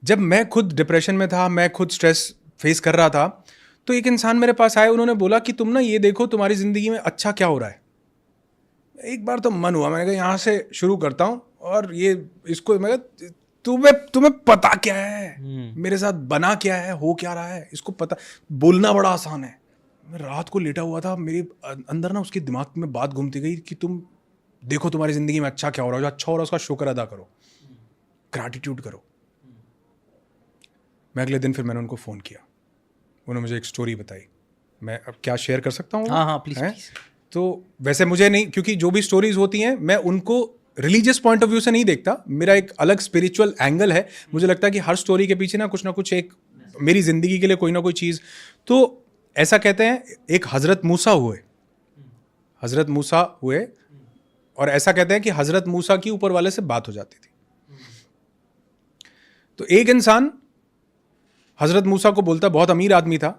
जब मैं खुद डिप्रेशन में था, मैं खुद स्ट्रेस फेस कर रहा था, तो एक इंसान मेरे पास आए, उन्होंने बोला कि तुम ना ये देखो तुम्हारी ज़िंदगी में अच्छा क्या हो रहा है। एक बार तो मन हुआ, मैंने कहा यहाँ से शुरू करता हूँ और ये इसको मैं कहा, तुम्हें पता क्या है मेरे साथ बना क्या है, हो क्या रहा है, इसको पता। बोलना बड़ा आसान है। मैं रात को लेटा हुआ था, मेरे अंदर ना उसके दिमाग में बात घूमती गई कि तुम देखो तुम्हारी ज़िंदगी में अच्छा क्या हो रहा है, जो अच्छा हो रहा है उसका शुक्र अदा करो, ग्रैटिट्यूड करो। मैं अगले दिन फिर मैंने उनको फ़ोन किया, उन्होंने मुझे एक स्टोरी बताई। मैं अब क्या शेयर कर सकता हूँ? हाँ प्लीज। तो वैसे मुझे नहीं, क्योंकि जो भी स्टोरीज होती हैं मैं उनको रिलीजियस पॉइंट ऑफ व्यू से नहीं देखता, मेरा एक अलग स्पिरिचुअल एंगल है। मुझे लगता है कि हर स्टोरी के पीछे ना कुछ एक मेरी ज़िंदगी के लिए कोई ना कोई चीज़। तो ऐसा कहते हैं एक हज़रत मूसा हुए और ऐसा कहते हैं कि हज़रत मूसा की ऊपर वाले से बात हो जाती थी। तो एक इंसान हज़रत मूसा को बोलता, बहुत अमीर आदमी था,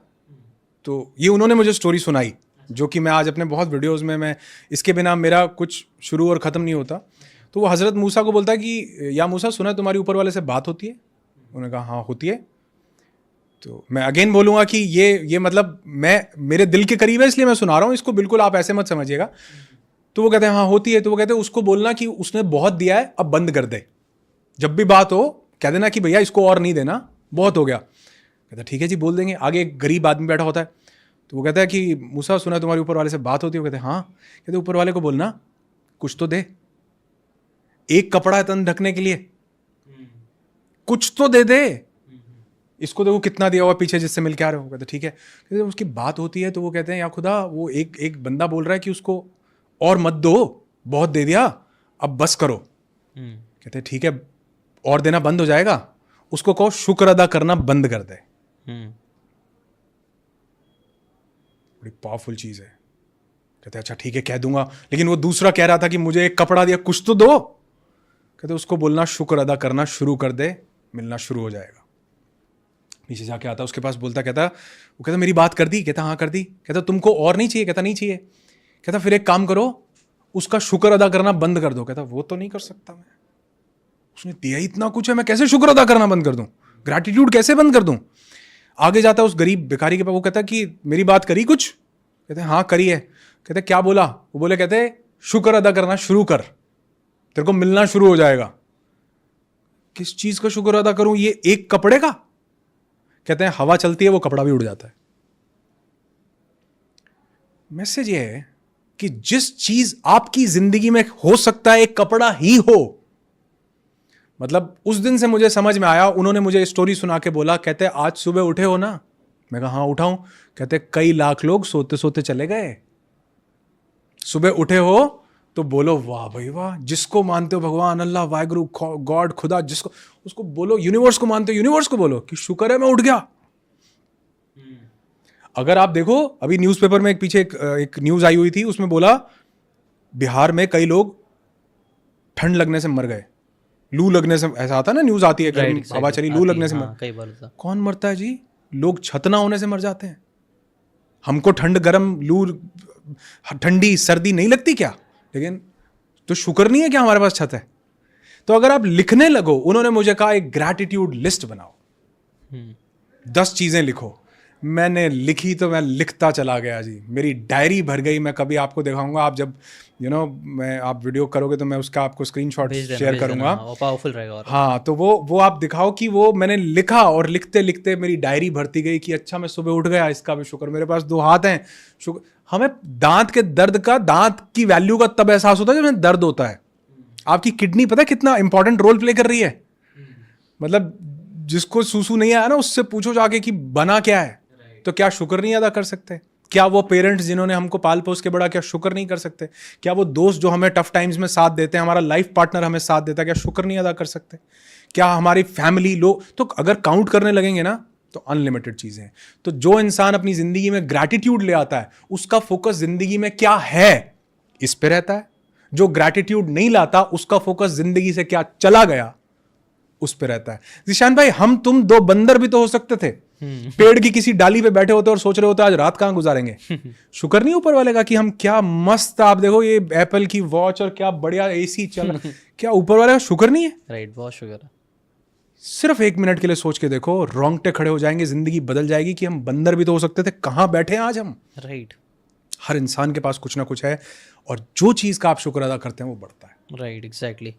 तो ये उन्होंने मुझे स्टोरी सुनाई, जो कि मैं आज अपने बहुत वीडियोस में, मैं इसके बिना मेरा कुछ शुरू और ख़त्म नहीं होता। तो वो हज़रत मूसा को बोलता है कि या मूसा, सुना तुम्हारी ऊपर वाले से बात होती है? उन्होंने कहा हाँ होती है। तो मैं अगेन बोलूँगा कि ये मतलब मैं मेरे दिल के करीब है इसलिए मैं सुना रहा हूँ, इसको बिल्कुल आप ऐसे मत समझिएगा। तो वो कहते हैं हाँ होती है। तो वो कहते हैं उसको बोलना कि उसने बहुत दिया है, अब बंद कर दे। जब भी बात हो कह देना कि भैया इसको और नहीं देना, बहुत हो गया। कहता ठीक है जी, बोल देंगे। आगे एक गरीब आदमी बैठा होता है, तो वो कहता है कि मूसा सुना तुम्हारी ऊपर वाले से बात होती है? वो कहते हैं हाँ। कहते ऊपर वाले को बोलना कुछ तो दे, एक कपड़ा है तन ढकने के लिए, कुछ तो दे दे। इसको देखो कितना दिया हुआ पीछे जिससे मिल के आ रहे हो। कहते ठीक है। कहते उसकी बात होती है तो वो कहते हैं या खुदा, वो एक बंदा बोल रहा है कि उसको और मत दो, बहुत दे दिया, अब बस करो। कहते ठीक है, और देना बंद हो जाएगा, उसको कहो शुक्र अदा करना बंद कर दे। बड़ी पावरफुल चीज है। कहते अच्छा ठीक है कह दूंगा, लेकिन वो दूसरा कह रहा था कि मुझे एक कपड़ा दिया, कुछ तो दो। कहते उसको बोलना शुक्र अदा करना शुरू कर दे, मिलना शुरू हो जाएगा। नीचे जाके आता उसके पास, बोलता, कहता वो कहता मेरी बात कर दी? कहता हाँ कर दी। कहता तुमको और नहीं चाहिए? कहता नहीं चाहिए। कहता फिर एक काम करो, उसका शुक्र अदा करना बंद कर दो। कहता वो तो नहीं कर सकता मैं, उसने दिया इतना कुछ है, मैं कैसे शुक्र अदा करना बंद कर दूं, ग्रैटिट्यूड कैसे बंद कर दूं। आगे जाता उस गरीब भिखारी के पास, वो कहता कि मेरी बात करी कुछ? कहते हाँ करी है। कहते क्या बोला? वो बोले कहते शुक्र अदा करना शुरू कर, तेरे को मिलना शुरू हो जाएगा। किस चीज का शुक्र अदा करूं? ये एक कपड़े का? कहते हैं हवा चलती है वो कपड़ा भी उड़ जाता है। मैसेज ये है कि जिस चीज आपकी जिंदगी में हो सकता है एक कपड़ा ही हो, मतलब उस दिन से मुझे समझ में आया। उन्होंने मुझे स्टोरी सुना के बोला, कहते आज सुबह उठे हो ना? मैं कहा हाँ उठा हूं। कहते कई लाख लोग सोते सोते चले गए, सुबह उठे हो तो बोलो वाह भाई वाह। जिसको मानते हो भगवान, अल्लाह, वाहिगुरु, गॉड, खुदा, जिसको, उसको बोलो। यूनिवर्स को मानते हो, यूनिवर्स को बोलो कि शुक्र है मैं उठ गया। अगर आप देखो अभी न्यूज़पेपर में पीछे एक न्यूज आई हुई थी, उसमें बोला बिहार में कई लोग ठंड लगने से मर गए, लू लगने से। ऐसा आता है ना, न्यूज आती है, गर्म हवा चली, लू लगने से मर। कई बार कौन मरता है जी? लोग छत ना होने से मर जाते हैं। हमको ठंड, गर्म, लू, ठंडी, सर्दी नहीं लगती क्या? लेकिन तो शुक्र नहीं है क्या हमारे पास छत है? तो अगर आप लिखने लगो, उन्होंने मुझे कहा एक ग्रैटिट्यूड लिस्ट बनाओ, 10 चीजें लिखो। मैंने लिखी तो मैं लिखता चला गया जी, मेरी डायरी भर गई। मैं कभी आपको दिखाऊंगा, आप जब मैं आप वीडियो करोगे तो मैं उसका आपको स्क्रीनशॉट शेयर करूंगा, पावरफुल रहेगा। हाँ, तो वो आप दिखाओ कि वो मैंने लिखा, और लिखते लिखते मेरी डायरी भरती गई कि अच्छा मैं सुबह उठ गया, इसका भी शुक्र, मेरे पास 2 हाथ हैं, शुक्र। हमें दांत के दर्द का, दांत की वैल्यू का तब एहसास होता है जब दर्द होता है। आपकी किडनी पता है कितना इंपॉर्टेंट रोल प्ले कर रही है? मतलब जिसको सूसू नहीं आया ना, उससे पूछो जाके कि बना क्या है, तो क्या शुक्र नहीं अदा कर सकते? क्या वो पेरेंट्स जिन्होंने हमको पाल पोस के बड़ा, क्या शुक्र नहीं कर सकते? क्या वो दोस्त जो हमें टफ टाइम्स में साथ देते हैं, हमारा लाइफ पार्टनर हमें साथ देता है, क्या शुक्र नहीं अदा कर सकते? क्या हमारी फैमिली लोग, तो अगर काउंट करने लगेंगे ना तो अनलिमिटेड चीजें हैं। तो जो इंसान अपनी जिंदगी में ग्रैटिट्यूड ले आता है, उसका फोकस जिंदगी में क्या है इस पे रहता है। जो ग्रैटिट्यूड नहीं लाता, उसका फोकस जिंदगी से क्या चला गया उस पे रहता है। जिशान भाई, हम तुम 2 बंदर भी तो हो सकते थे, पेड़ की किसी डाली पे बैठे होते और सोच रहे होते आज रात कहां गुजारेंगे। शुक्र नहीं ऊपर वाले का कि हम क्या मस्त, आप देखो ये एप्पल की वॉच और क्या बढ़िया एसी चल क्या ऊपर वाले का शुक्र नहीं है? राइट, बहुत शुक्र है। सिर्फ 1 मिनट के लिए सोच के देखो, रोंगटे खड़े हो जाएंगे, जिंदगी बदल जाएगी कि हम बंदर भी तो हो सकते थे, कहाँ बैठे हैं आज हम। राइट हर इंसान के पास कुछ ना कुछ है, और जो चीज़ का आप शुक्र अदा करते हैं वो बढ़ता है। Right exactly